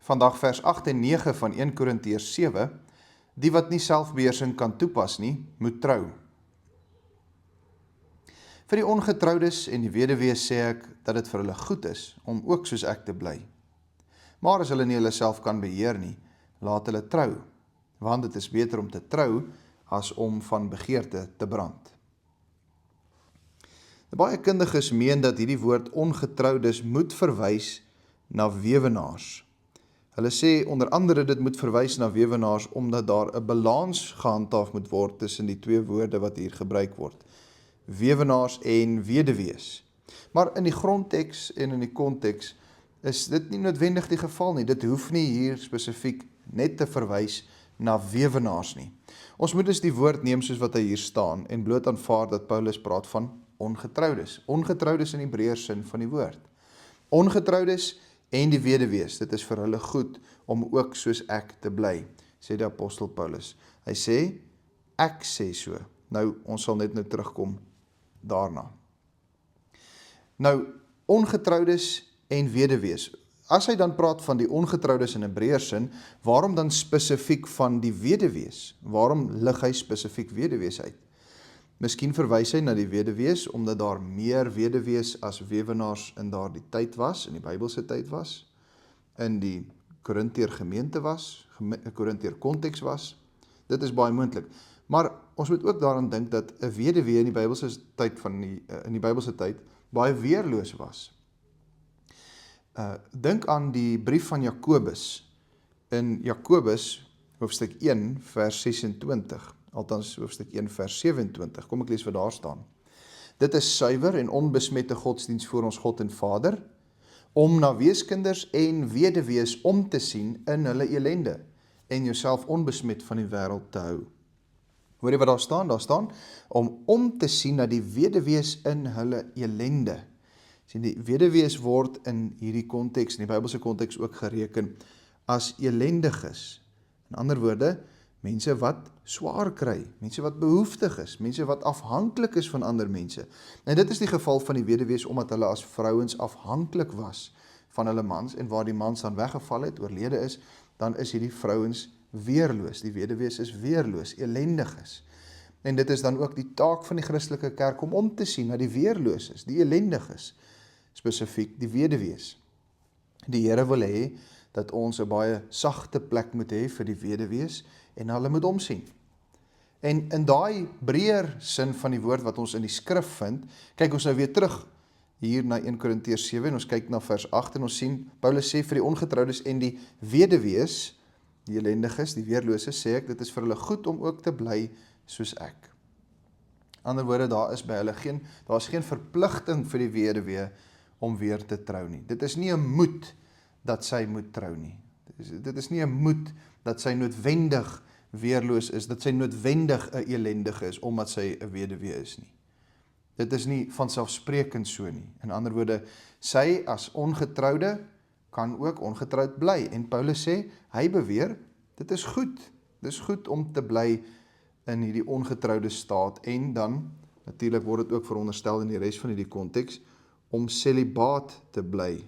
Vandag vers 8 en 9 van 1 Korintiërs 7, die wat nie selfbeheersing kan toepas nie, moet trou. Vir die ongetroudes en die weduwees sê ek dat dit vir hulle goed is om ook soos ek te bly. Maar as hulle nie hulle self kan beheer nie, laat hulle trou, want dit is beter om te trou as om van begeerte te brand. Baie kundiges meen dat hierdie woord ongetroudes moet verwys na weewenaars. Hulle sê onder andere dit moet verwys na weewenaars omdat daar 'n balans gehandhaaf moet word tussen die twee woorde wat hier gebruik word. Weewenaars en weduwees. Maar in die grondteks en in die konteks is dit nie noodwendig die geval nie. Dit hoef nie hier spesifiek net te verwys na weewenaars nie. Ons moet dus die woord neem soos wat hy hier staan en bloot aanvaar dat Paulus praat van ongetroudes. Ongetroudes in Hebreërs sin van die woord. Ongetroudes en die weduwees, dit is vir hulle goed om ook soos ek te bly, sê die apostel Paulus. Hy sê, ek sê so. Nou, ons sal net nou terugkom daarna. Nou, ongetroudes en weduwees. As hy dan praat van die ongetroudes in Hebreërs sin, waarom dan spesifiek van die weduwees? Waarom lig hy spesifiek weduwees uit? Miskien verwys hy na die weduwees, omdat daar meer weduwees as weewenaars in daardie tyd was, in die Bybelse tyd was, in die Korintiër gemeente was, Korintiër konteks was. Dit is baie moontlik. Maar ons moet ook daaraan dink dat 'n weduwee in die Bybelse tyd baie weerloos was. Dink aan die brief van Jakobus. In Jakobus, hoofstuk 1, vers 26, althans hoofstuk 1, vers 27, kom ek lees wat daar staan. Dit is suiwer en onbesmette godsdienst voor ons God en Vader, om na weeskinders en weduwees om te sien in hulle elende, en jouself onbesmet van die wêreld te hou. Hoor jy wat daar staan? Daar staan, om te sien na die weduwees in hulle elende. Sien, die weduwees word in hierdie konteks, in die Bybelse konteks ook gereken as elendiges. In ander woorde, mense wat swaar kry, mense wat behoeftig is, mense wat afhanklik is van ander mense. En dit is die geval van die weduwees, omdat hulle as vrouens afhanklik was van hulle mans, en waar die mans dan weggeval het, oorlede is, dan is hierdie vrouens weerloos. Die weduwees is weerloos, elendig is. En dit is dan ook die taak van die Christelike kerk om te sien na die weerlooses, die elendig is, spesifiek die weduwees. Die Here wil hê dat ons 'n baie sagte plek moet hê vir die weduwees en hulle moet omsien. En in daai breër sin van die woord wat ons in die skrif vind, kyk ons nou weer terug hier na 1 Korintiërs 7 en ons kyk na vers 8 en ons sien, Paulus sê vir die ongetroudes en die weduwees, die elendiges, die weerlooses, sê ek, dit is vir hulle goed om ook te bly soos ek. Ander woorde, daar is geen verpligting vir die weduwee om weer te trou nie. Dit is nie 'n moed dat sy moet trou nie. Dit is nie 'n moed dat sy noodwendig weerloos is, dat sy noodwendig 'n elendige is, omdat sy 'n weduwee is nie. Dit is nie vanselfsprekend so nie. In ander woorde, sy as ongetroude kan ook ongetroud bly. En Paulus sê, hy beweer, dit is goed. Dit is goed om te bly in hierdie ongetroude staat. En dan, natuurlik word dit ook veronderstel in die res van hierdie konteks, om celibaat te bly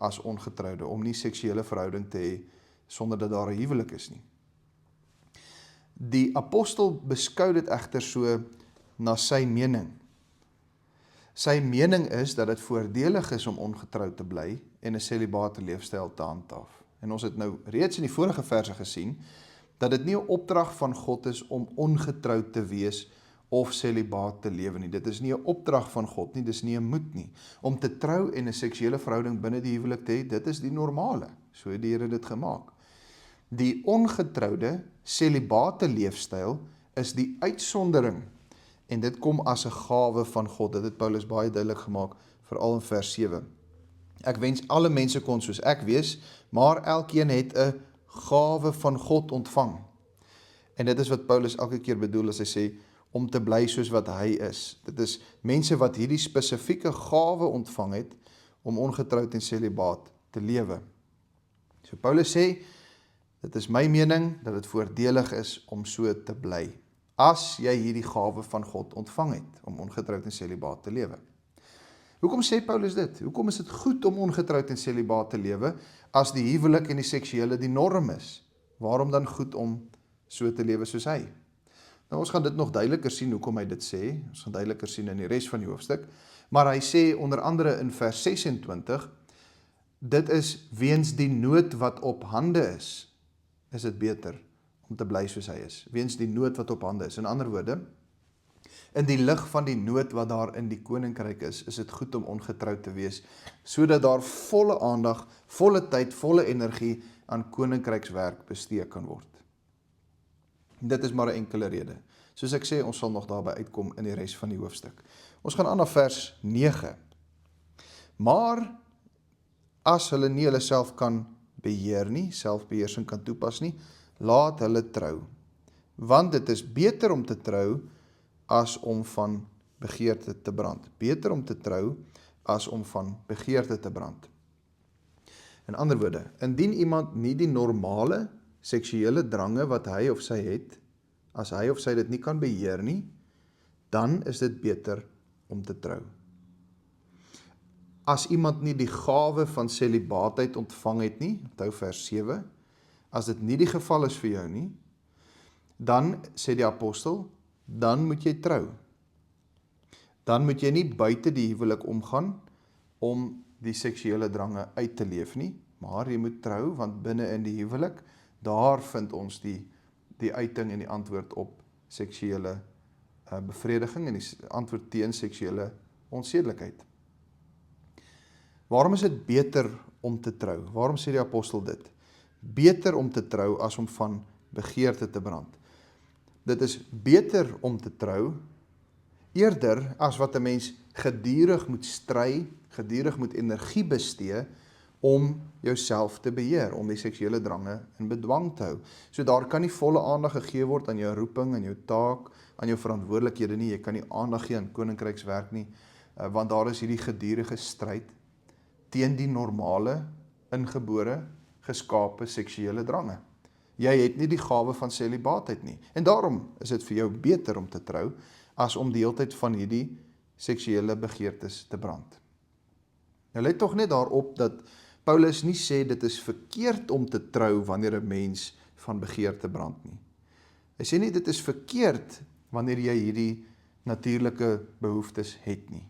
as ongetroude, om nie seksuele verhouding te hê sonder dat daar 'n huwelik is nie. Die apostel beskou dit egter so na sy mening. Sy mening is dat dit voordelig is om ongetroud te bly en 'n celibate leefstyl te handhaaf. En ons het nou reeds in die vorige verse gesien dat dit nie 'n opdrag van God is om ongetroud te wees of celibaat te lewe nie. Dit is nie 'n opdrag van God nie, dis nie 'n moed nie. Om te trou en 'n seksuele verhouding binne die huwelik te hê, dit is die normale. So het die Here dit gemaak. Die ongetroude celibate leefstyl is die uitsondering en dit kom as 'n gawe van God. Dit het Paulus baie duidelik gemaak, veral in vers 7. Ek wens alle mense kon soos ek wees, maar elkeen het 'n gawe van God ontvang. En dit is wat Paulus elke keer bedoel as hy sê, om te bly soos wat hy is. Dit is mense wat hierdie spesifieke gawe ontvang het, om ongetroud en celibaat te lewe. So Paulus sê, dit is my mening, dat dit voordelig is om so te bly, as jy hierdie gawe van God ontvang het, om ongetroud en celibaat te lewe. Hoekom sê Paulus dit? Hoekom is dit goed om ongetroud en celibaat te lewe, as die huwelik en die seksuele die norm is? Waarom dan goed om so te lewe soos hy? Nou, ons gaan dit nog duideliker sien hoekom hy dit sê, ons gaan duideliker sien in die res van die hoofstuk, maar hy sê onder andere in vers 26, dit is weens die nood wat op hande is dit beter om te bly soos hy is, weens die nood wat op hande is. In ander woorde, in die lig van die nood wat daar in die koninkryk is dit goed om ongetroud te wees, sodat daar volle aandag, volle tyd, volle energie aan koninkrykswerk bestee kan word. Dit is maar 'n enkele rede. Soos ek sê, ons sal nog daarby uitkom in die res van die hoofstuk. Ons gaan aan na vers 9. Maar as hulle nie hulle self kan beheer nie, selfbeheersing kan toepas nie, laat hulle trou. Want dit is beter om te trou as om van begeerte te brand. Beter om te trou as om van begeerte te brand. In ander woorde, indien iemand nie die normale seksuele drange wat hy of sy het, as hy of sy dit nie kan beheer nie, dan is dit beter om te trou. As iemand nie die gawe van celibaatheid ontvang het nie, onthou vers 7, as dit nie die geval is vir jou nie, dan, sê die apostel, dan moet jy trou. Dan moet jy nie buite die huwelik omgaan om die seksuele drange uit te leef nie, maar jy moet trou, want binne in die huwelik, daar vind ons die uiting en die antwoord op seksuele bevrediging en die antwoord teen seksuele onsedelikheid. Waarom is dit beter om te trou? Waarom sê die apostel dit? Beter om te trou as om van begeerte te brand. Dit is beter om te trou, eerder as wat 'n mens gedurig moet stry, gedurig moet energie bestee, om jouself te beheer, om die seksuele drange in bedwang te hou. So daar kan nie volle aandag gegee word aan jou roeping, aan jou taak, aan jou verantwoordelikhede nie, jy kan nie aandag gee aan koninkrykswerk nie, want daar is hierdie gedurige stryd teen die normale, ingebore, geskape seksuele drange. Jy het nie die gawe van celibaatheid nie, en daarom is dit vir jou beter om te trou, as om die hele tyd van hierdie seksuele begeertes te brand. Nou let tog net daarop dat Paulus nie sê dit is verkeerd om te trou wanneer 'n mens van begeerte brand nie. Hy sê nie dit is verkeerd wanneer jy hierdie natuurlike behoeftes het nie.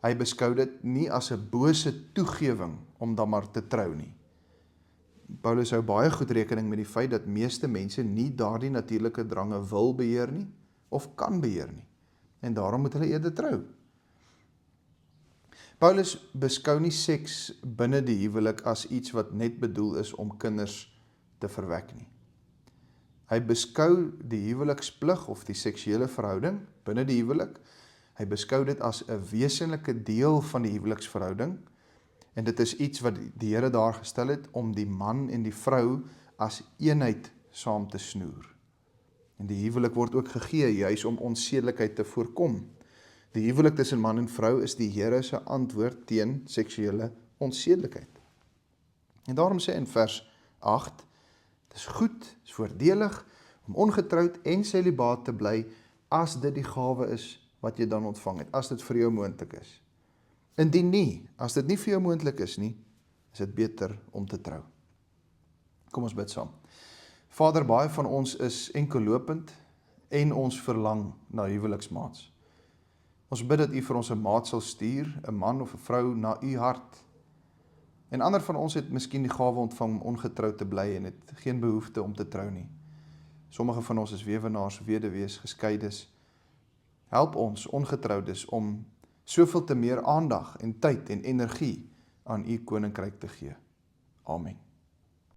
Hy beskou dit nie as 'n bose toegewing om dan maar te trou nie. Paulus hou baie goed rekening met die feit dat meeste mense nie daardie natuurlike drange wil beheer nie, of kan beheer nie. En daarom moet hulle eerder trou. Paulus beskou nie seks binne die huwelik as iets wat net bedoel is om kinders te verwek nie. Hy beskou die huweliksplig of die seksuele verhouding binne die huwelik, hy beskou dit as 'n wesenlike deel van die huweliksverhouding, en dit is iets wat die Here daar gestel het om die man en die vrou as eenheid saam te snoer. En die huwelik word ook gegee juis om onsedelikheid te voorkom. Die huwelik tussen man en vrou is die Here se antwoord teen seksuele onsedelikheid. En daarom sê in vers 8, dit is goed, is voordelig om ongetroud en celibaat te bly as dit die gawe is wat jy dan ontvang het, as dit vir jou moontlik is. Indien nie, as dit nie vir jou moontlik is nie, is dit beter om te trou. Kom ons bid saam. Vader, baie van ons is enkellopend en ons verlang na huweliksmaats. Ons bid dat U vir ons 'n maat sal stuur, 'n man of 'n vrou na U hart. En ander van ons het miskien die gawe ontvang om ongetroud te bly en het geen behoefte om te trou nie. Sommige van ons is weewenaars, weduwees, geskeides. Help ons ongetroudes om soveel te meer aandag en tyd en energie aan U koninkryk te gee. Amen.